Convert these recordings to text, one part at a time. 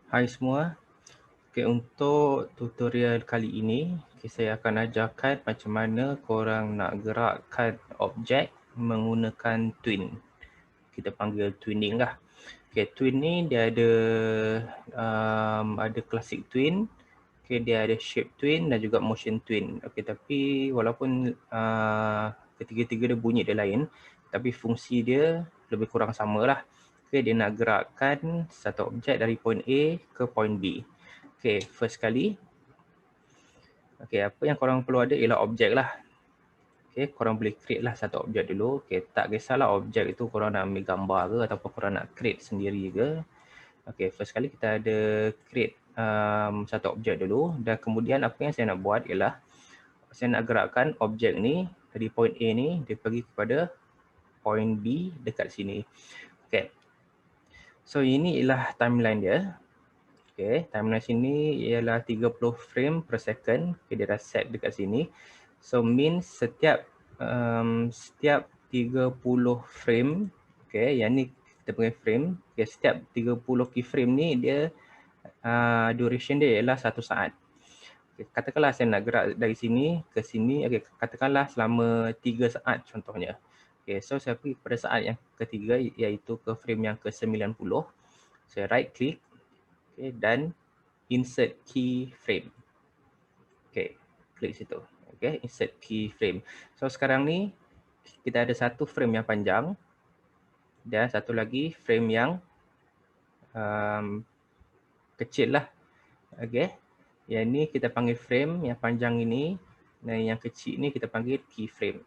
Hai semua. Okay, untuk tutorial kali ini, saya akan ajarkan macam mana korang nak gerakkan objek menggunakan twin. Kita panggil twinning lah. Okay, twin ni dia ada classic twin, okay, dia ada shape twin dan juga motion twin. Okay, tapi walaupun ketiga-tiga dia bunyi dia lain, tapi fungsi dia lebih kurang sama lah. Okay, dia nak gerakkan satu objek dari point A ke point B. Okay, first kali, okay, apa yang korang perlu ada ialah objek lah. Okay, korang boleh create lah satu objek dulu. Okay, tak kisahlah objek itu korang nak ambil gambar ke ataupun korang nak create sendiri ke. Okay, first kali kita ada create satu objek dulu dan kemudian apa yang saya nak buat ialah saya nak gerakkan objek ni dari point A ni dia pergi kepada point B dekat sini. Okay, so ini ialah timeline dia. Okay, timeline sini ialah 30 frame per second. Okay, dia dah set dekat sini. So means setiap 30 frame, okay, yang ni kita panggil frame. Okay, setiap 30 keyframe ni dia duration dia ialah 1 saat. Okay, katakanlah saya nak gerak dari sini ke sini, okay, katakanlah selama 3 saat contohnya. Okay, so saya pergi pada saat yang ketiga iaitu ke frame yang ke-90. Saya right click, okay, dan insert keyframe. Okay, klik situ. Okay, insert keyframe. So sekarang ni kita ada satu frame yang panjang dan satu lagi frame yang kecil lah. Okay, yang ni kita panggil frame yang panjang ini dan yang kecil ni kita panggil keyframe.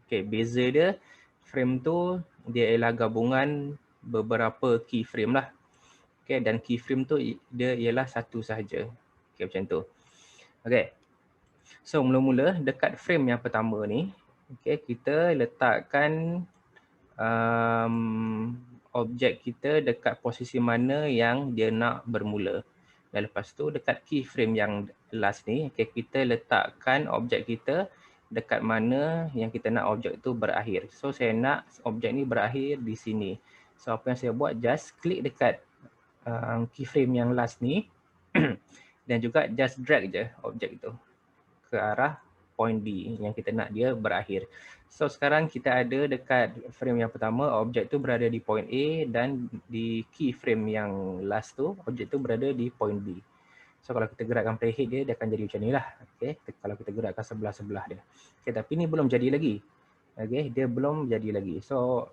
Okay, beza dia frame tu dia ialah gabungan beberapa keyframe lah. Okay, dan keyframe tu dia ialah satu sahaja. Okay, macam tu. Okay. So mula-mula dekat frame yang pertama ni, okay, kita letakkan objek kita dekat posisi mana yang dia nak bermula. Dan lepas tu dekat keyframe yang last ni, okay, kita letakkan objek kita dekat mana yang kita nak objek tu berakhir. So saya nak objek ni berakhir di sini. So apa yang saya buat, just klik dekat keyframe yang last ni dan juga just drag je objek itu ke arah point B yang kita nak dia berakhir. So sekarang kita ada dekat frame yang pertama, objek tu berada di point A dan di keyframe yang last tu, objek tu berada di point B. So kalau kita gerakkan playhead dia akan jadi macam ni lah. Okay. Kalau kita gerakkan sebelah-sebelah dia. Okay, tapi ni belum jadi lagi. Okay, dia belum jadi lagi. So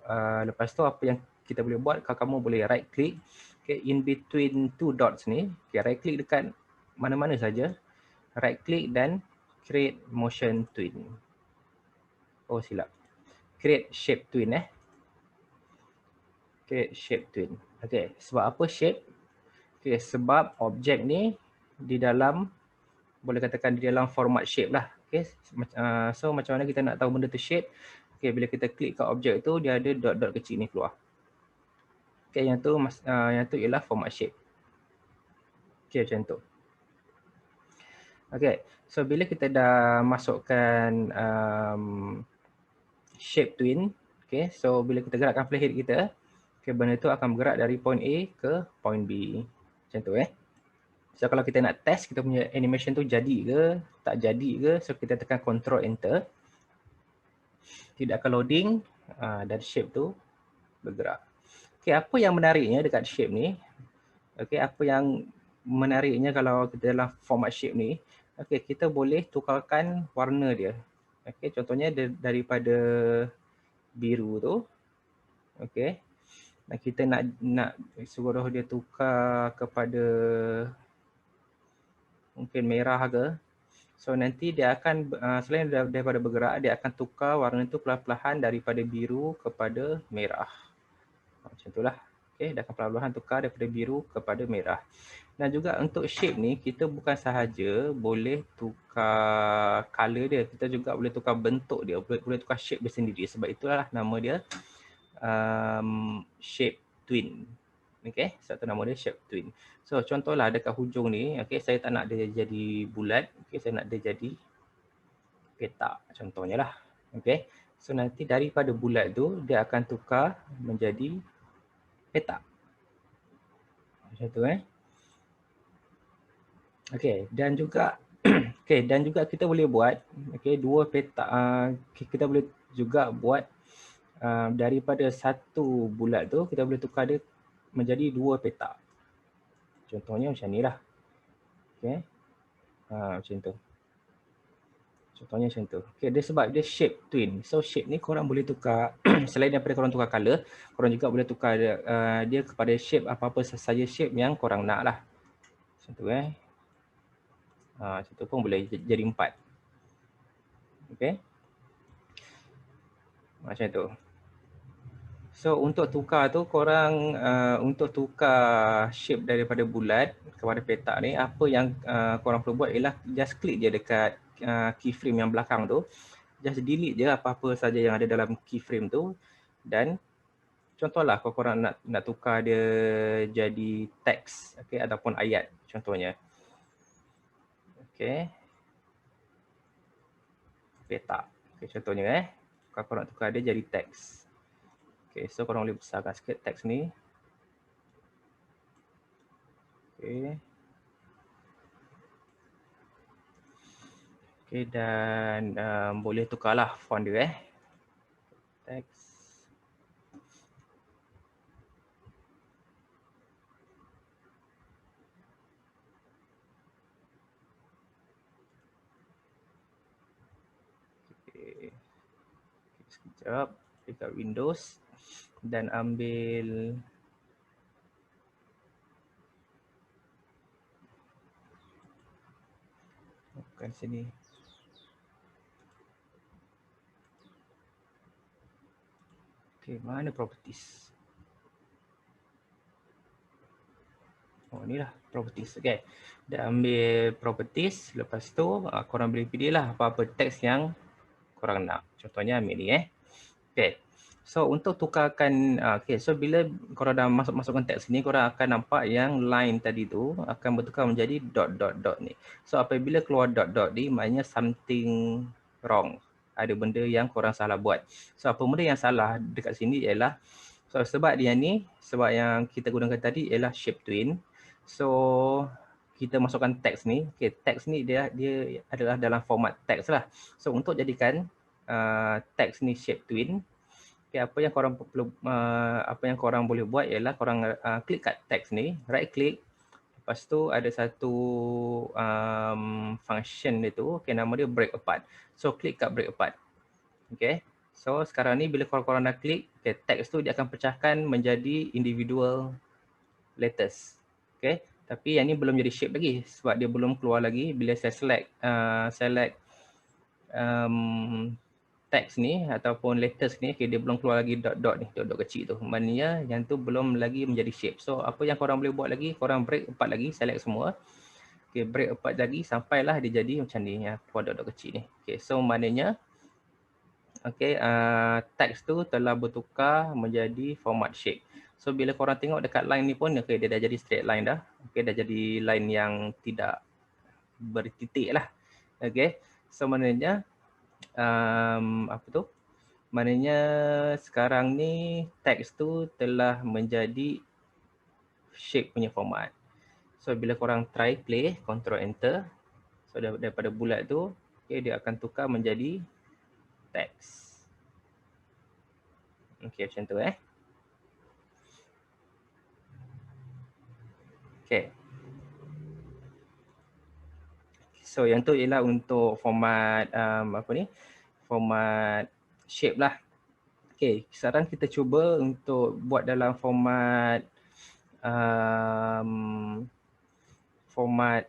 lepas tu apa yang kita boleh buat, kalau kamu boleh right click, okay, in between two dots ni, okay, right click dekat mana-mana saja, right click dan create motion twin. Oh silap. Create shape twin Create shape twin. Okay, sebab apa shape? Okay, sebab objek ni di dalam, boleh katakan di dalam format shape lah. Okay, so macam mana kita nak tahu benda tu shape? Okay, bila kita klik kat objek tu, dia ada dot-dot kecil ni keluar. Okay, yang tu ialah format shape. Okay, macam tu. Okay, so bila kita dah masukkan shape twin, okay, so bila kita gerakkan playhead kita, okay, benda tu akan bergerak dari point A ke point B. Macam tu So kalau kita nak test kita punya animation tu jadi ke, tak jadi ke, so kita tekan Ctrl Enter. Tidak akan loading dan shape tu bergerak. Okay, apa yang menariknya dekat shape ni? Okay, apa yang menariknya kalau kita dalam format shape ni? Okay, kita boleh tukarkan warna dia. Okay, contohnya daripada biru tu, okay, dan kita nak suruh dia tukar kepada mungkin merah ke. So nanti dia akan selain daripada bergerak, dia akan tukar warna tu perlahan-lahan daripada biru kepada merah. Macam itulah. Okay, dia akan perlahan-lahan tukar daripada biru kepada merah. Dan juga untuk shape ni, kita bukan sahaja boleh tukar color dia, kita juga boleh tukar bentuk dia, boleh tukar shape dia sendiri. Sebab itulah nama dia shape twin. Okay, satu nama dia shape twin. So contohlah dekat hujung ni, okay, saya tak nak dia jadi bulat, okay, saya nak dia jadi petak contohnya lah. Okay, so nanti daripada bulat tu dia akan tukar menjadi petak. Macam tu Okey, dan juga okey, dan juga kita boleh buat dua peta, kita boleh juga buat daripada satu bulat tu kita boleh tukar dia menjadi dua peta. Contohnya macam ni lah. Okey. Macam tu. Contohnya macam tu. Okay, dia sebab dia shape twin. So shape ni korang boleh tukar selain daripada korang tukar color, korang juga boleh tukar dia kepada shape apa-apa saja shape yang korang nak lah. Macam tu macam tu pun boleh jadi 4. Okay. Macam tu. So untuk tukar tu korang untuk tukar shape daripada bulat kepada petak ni, apa yang korang perlu buat ialah just klik je dekat keyframe yang belakang tu. Just delete je apa-apa saja yang ada dalam keyframe tu, dan contohlah kalau korang nak tukar dia jadi teks, ataupun ayat contohnya. Petak. Contohnya kalau korang nak tukar dia jadi teks. So korang boleh besarkan sikit teks ni. Dan boleh tukarlah font dia teks. Sekejap, dekat Windows dan ambil bukan sini. Mana properties? Ni lah properties. Dah ambil properties, lepas tu korang boleh pilih lah apa-apa teks yang korang nak. Contohnya ambil ni so untuk tukarkan, so bila korang dah masukkan teks ni, korang akan nampak yang line tadi tu akan bertukar menjadi dot ni. So apabila keluar dot ni, maknanya something wrong. Ada benda yang korang salah buat. So apa benda yang salah dekat sini ialah, so sebab dia ni, sebab yang kita gunakan tadi ialah shape twin. So kita masukkan teks ni, teks ni dia adalah dalam format teks lah. So untuk jadikan teks ni shape twin, apa yang korang perlu boleh buat ialah korang klik kat teks ni, right click, lepas tu ada satu function dia tu, nama dia break apart. So klik kat break apart. So sekarang ni bila korang dah klik, teks tu dia akan pecahkan menjadi individual letters. Tapi yang ni belum jadi shape lagi sebab dia belum keluar lagi. Bila saya select teks ni ataupun letters ni, dia belum keluar lagi dot ni, dot kecil tu. Maknanya yang tu belum lagi menjadi shape. So apa yang korang boleh buat lagi, korang break apart lagi, select semua. Break apart lagi sampailah dia jadi macam ni, yang keluar dot kecil ni. So maknanya teks tu telah bertukar menjadi format shape. So bila korang tengok dekat line ni pun, dia dah jadi straight line dah. Dah jadi line yang tidak bertitik lah. So maknanya maknanya sekarang ni teks tu telah menjadi shape punya format. So bila korang try play, control enter, so daripada bulat tu, dia akan tukar menjadi teks. Macam tu So yang tu ialah untuk format format shape lah. Sekarang kita cuba untuk buat dalam format format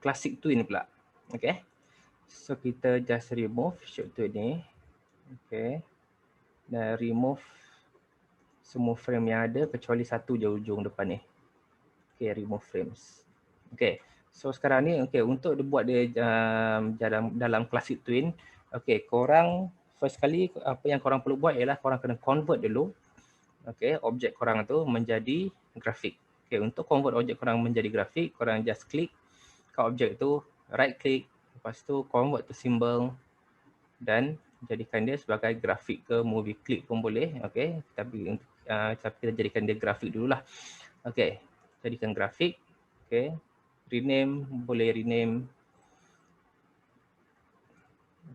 classic twin pula. So kita just remove shape twin ni. Dan remove semua frame yang ada kecuali satu je ujung depan ni. Remove frames. So sekarang ni untuk buat dia dalam classic twin, korang first kali apa yang korang perlu buat ialah korang kena convert dulu objek korang tu menjadi grafik. Untuk convert objek korang menjadi grafik, korang just klik kat objek tu, right click, lepas tu convert to symbol dan jadikan dia sebagai grafik ke movie clip pun boleh. Tapi kita jadikan dia grafik dululah. Jadikan grafik. Okay, rename, boleh rename.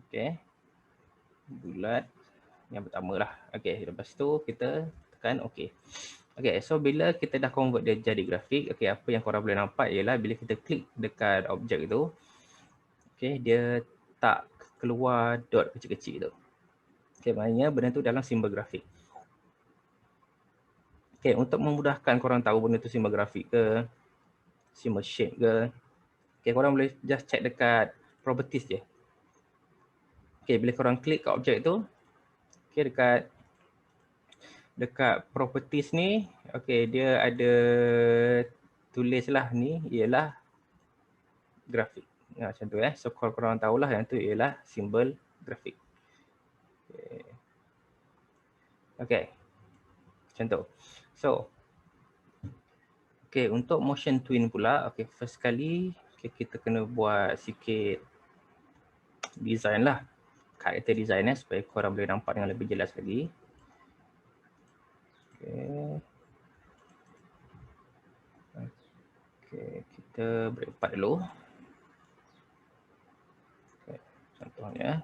Okay, bulat yang pertama lah. Okay, lepas tu kita tekan okay. Okay, so bila kita dah convert dia jadi grafik, okay, apa yang korang boleh nampak ialah bila kita klik dekat objek itu, okay, dia tak keluar dot kecil-kecil tu. Okay, maknanya benda tu dalam simbol grafik. Okay, untuk memudahkan korang tahu benda tu simbol grafik ke, simbol shape ke, okay, korang boleh just check dekat properties je. Okay, bila korang klik kat objek tu, okay, dekat properties ni, okay, dia ada tulislah ni ialah grafik. Macam tu so korang tahulah yang tu ialah simbol grafik. Okay, macam tu. So, okay, untuk motion twin pula, okay, first kali okay, kita kena buat sikit design lah. Character design supaya korang boleh nampak dengan lebih jelas lagi. Okay. Okay, kita break part dulu. Okay, contohnya.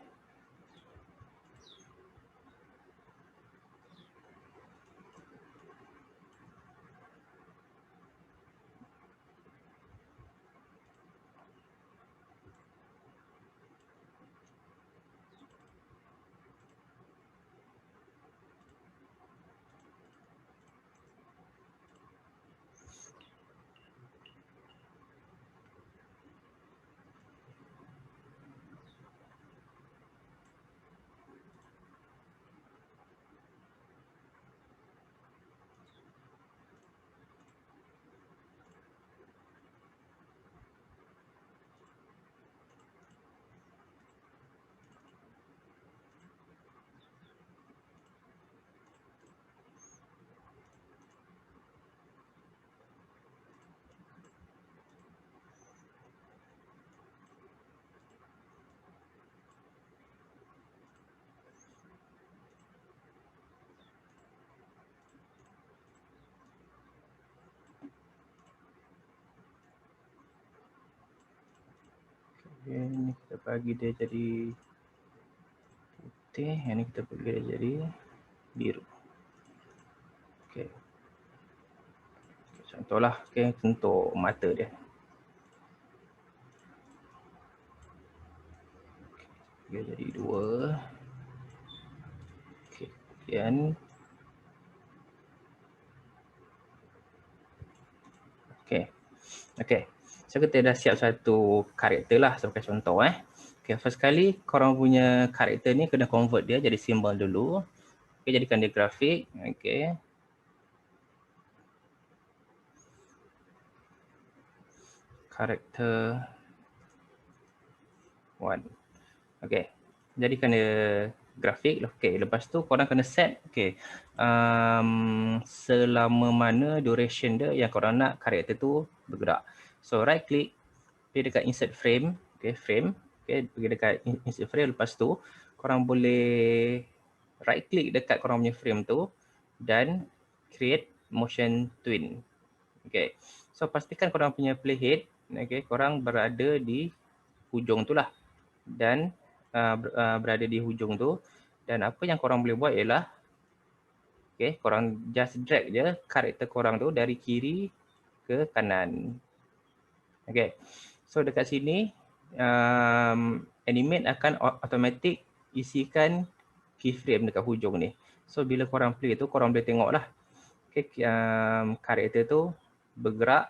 Okay, ni kita bagi dia jadi putih, yang ni kita bagi dia jadi biru. Okay. Contohlah, okay, untuk mata dia. Dia jadi 2. Okay, kemudian okay. Okay. So kita dah siap satu karakter lah sebagai contoh Okay, first kali korang punya karakter ni kena convert dia jadi simbol dulu. Okay, jadikan dia grafik. Okay. Karakter 1. Okay. Jadikan dia grafik. Okay, lepas tu korang kena set selama mana duration dia yang korang nak karakter tu bergerak. So right click, pergi dekat insert frame, okay, frame, okay, pergi dekat insert frame, lepas tu korang boleh right click dekat korang punya frame tu dan create motion twin. Okay, so pastikan korang punya playhead, okay, korang berada di hujung tu lah dan berada di hujung tu, dan apa yang korang boleh buat ialah okay, korang just drag je karakter korang tu dari kiri ke kanan. Okay, so dekat sini animate akan automatic isikan keyframe dekat hujung ni. So bila korang play tu korang boleh tengok lah okay, karakter tu bergerak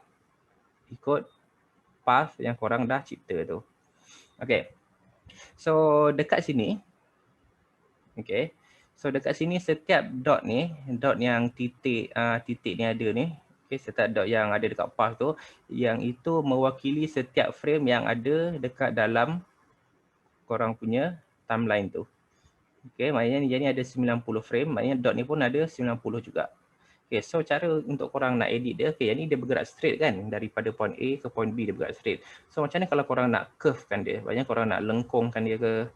ikut path yang korang dah cipta tu. Okay, so dekat sini okay, so dekat sini setiap dot ni, dot yang titik ni ada ni, okay, setiap dot yang ada dekat path tu, yang itu mewakili setiap frame yang ada dekat dalam korang punya timeline tu. Okay, maknanya ni jadi ada 90 frame, maknanya dot ni pun ada 90 juga. Okay, so cara untuk korang nak edit dia, okay, yang ni dia bergerak straight kan, daripada point A ke point B dia bergerak straight. So macam ni kalau korang nak curvekan dia, maknanya korang nak lengkungkan dia ke.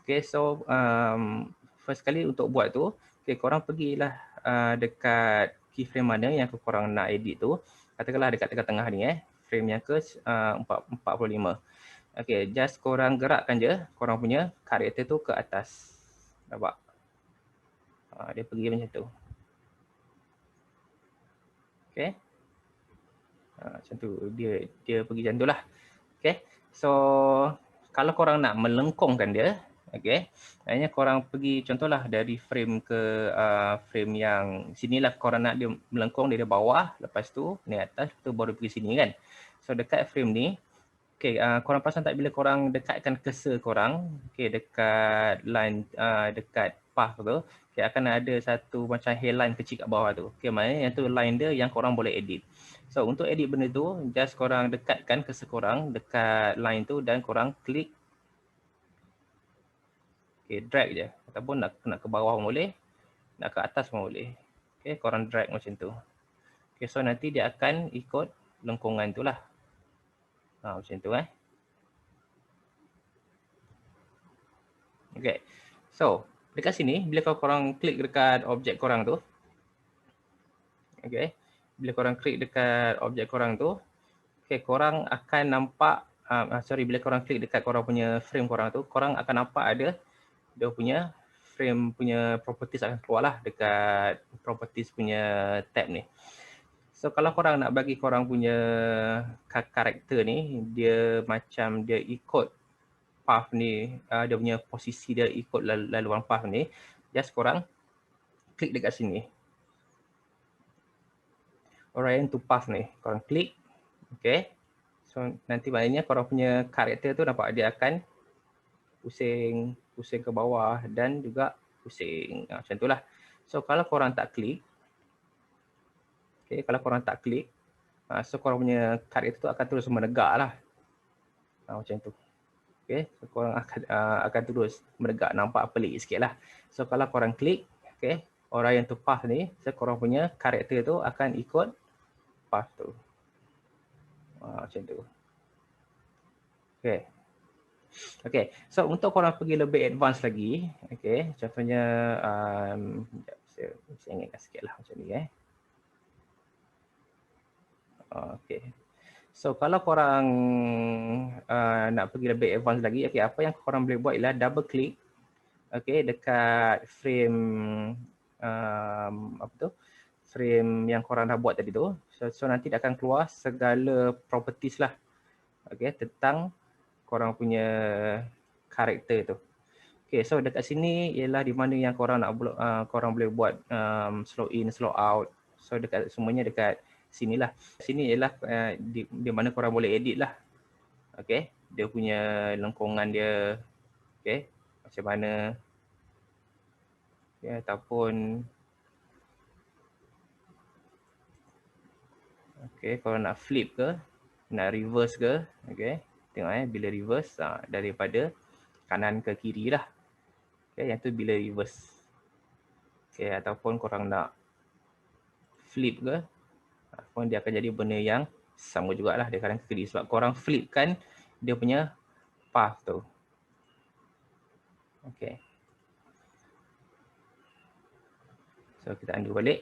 Okay, so first kali untuk buat tu, okay, korang pergilah dekat keyframe mana yang korang nak edit tu. Katakanlah dekat tengah-tengah ni frame yang ke 45. Okay, just korang gerakkan je korang punya karakter tu ke atas. Nampak? Dia pergi macam tu. Okay. Macam tu. Dia pergi macam tu lah. Okay. So, kalau korang nak melengkungkan dia, okay, maknanya korang pergi contohlah dari frame ke frame yang sinilah korang nak dia melengkung dari bawah, lepas tu ni atas, tu baru pergi sini kan. So, dekat frame ni, okay, korang perasan tak bila korang dekatkan cursor korang, okay, dekat line, dekat path tu, okay, akan ada satu macam hairline kecil kat bawah tu. Okay, maknanya yang tu line dia yang korang boleh edit. So, untuk edit benda tu, just korang dekatkan cursor korang dekat line tu dan korang klik, okay, drag je. Ataupun nak ke bawah pun boleh, nak ke atas pun boleh. Okay, korang drag macam tu. Okay, so nanti dia akan ikut lengkungan tu lah. Macam tu Okay, so dekat sini bila korang klik dekat objek korang tu, okay, bila korang klik dekat objek korang tu, okay, korang akan nampak, bila korang klik dekat korang punya frame korang tu, korang akan nampak ada dia punya frame punya properties akan keluar lah dekat properties punya tab ni. So kalau korang nak bagi korang punya karakter ni, dia macam dia ikut path ni, dia punya posisi dia ikut laluan path ni, just korang klik dekat sini. Orient to path ni, korang klik. Okay. So nanti maknanya korang punya karakter tu nampak dia akan pusing ke bawah dan juga pusing. Macam tu lah. So kalau korang tak klik, okay, kalau korang tak klik, so korang punya karakter tu akan terus menegak lah. Macam tu. Okay, so korang akan terus menegak, nampak pelik sikit lah. So kalau korang klik, okay, orient to path ni, so korang punya karakter tu akan ikut path tu. Macam tu. Okay. Okay, so untuk korang pergi lebih advance lagi, okay, contohnya, saya ingatkan sikit lah macam ni. Okay. So kalau korang nak pergi lebih advance lagi, okay, apa yang korang boleh buat ialah double click, okay, dekat frame, apa tu, frame yang korang dah buat tadi tu. So nanti dia akan keluar segala properties lah, okay, tentang korang punya karakter tu. Okay, so dekat sini ialah di mana yang korang nak korang boleh buat slow in, slow out. So dekat semuanya dekat sinilah. Sini ialah di mana korang boleh edit lah. Okay, dia punya lengkungan dia, okay, macam mana, okay, ataupun okay, kalau nak flip ke, nak reverse ke, okay, tengok bila reverse daripada kanan ke kiri lah. Okay, yang tu bila reverse. Okay, ataupun korang nak flip ke, pun dia akan jadi benda yang sama jugalah dia kanan ke kiri sebab korang flipkan dia punya path tu. Okay. So kita undo balik.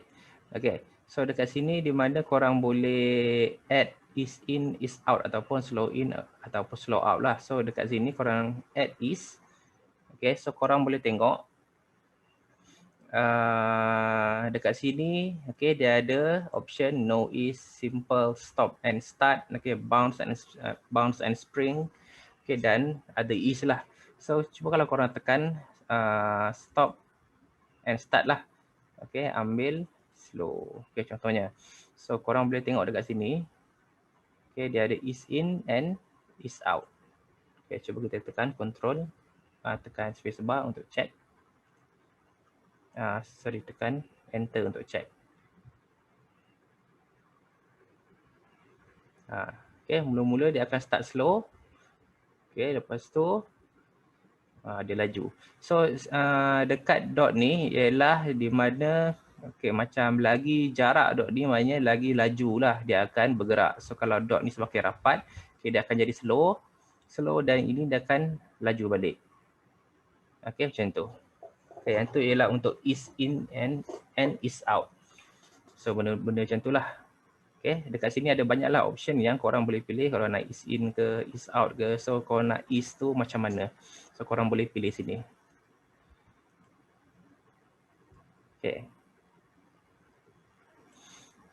Okay. So dekat sini di mana korang boleh add ease in, ease out ataupun slow in ataupun slow out lah. So dekat sini korang add ease. Okay. So korang boleh tengok dekat sini, okay, dia ada option no ease, simple, stop and start, okay, bounce and spring, okay, dan ada ease lah. So cuba kalau korang tekan stop and start lah, okay, ambil slow, okay, contohnya. So korang boleh tengok dekat sini, okay, dia ada ease in and ease out. Okay, cuba kita tekan control, tekan spacebar untuk check. Tekan enter untuk check. Okay, mula-mula dia akan start slow. Okay, lepas tu dia laju. So dekat dot ni ialah di mana, okay, macam lagi jarak dot ni maknanya lagi laju lah dia akan bergerak. So kalau dot ni semakin rapat, okay, dia akan jadi slow dan ini dia akan laju balik. Okay, macam tu. Okay, yang tu ialah untuk ease in and ease out. So benda-benda macam tu lah. Okay, dekat sini ada banyaklah option yang korang boleh pilih kalau nak ease in ke, ease out ke. So kalau nak ease tu macam mana? So korang boleh pilih sini. Okay.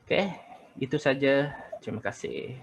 Okay, itu saja. Terima kasih.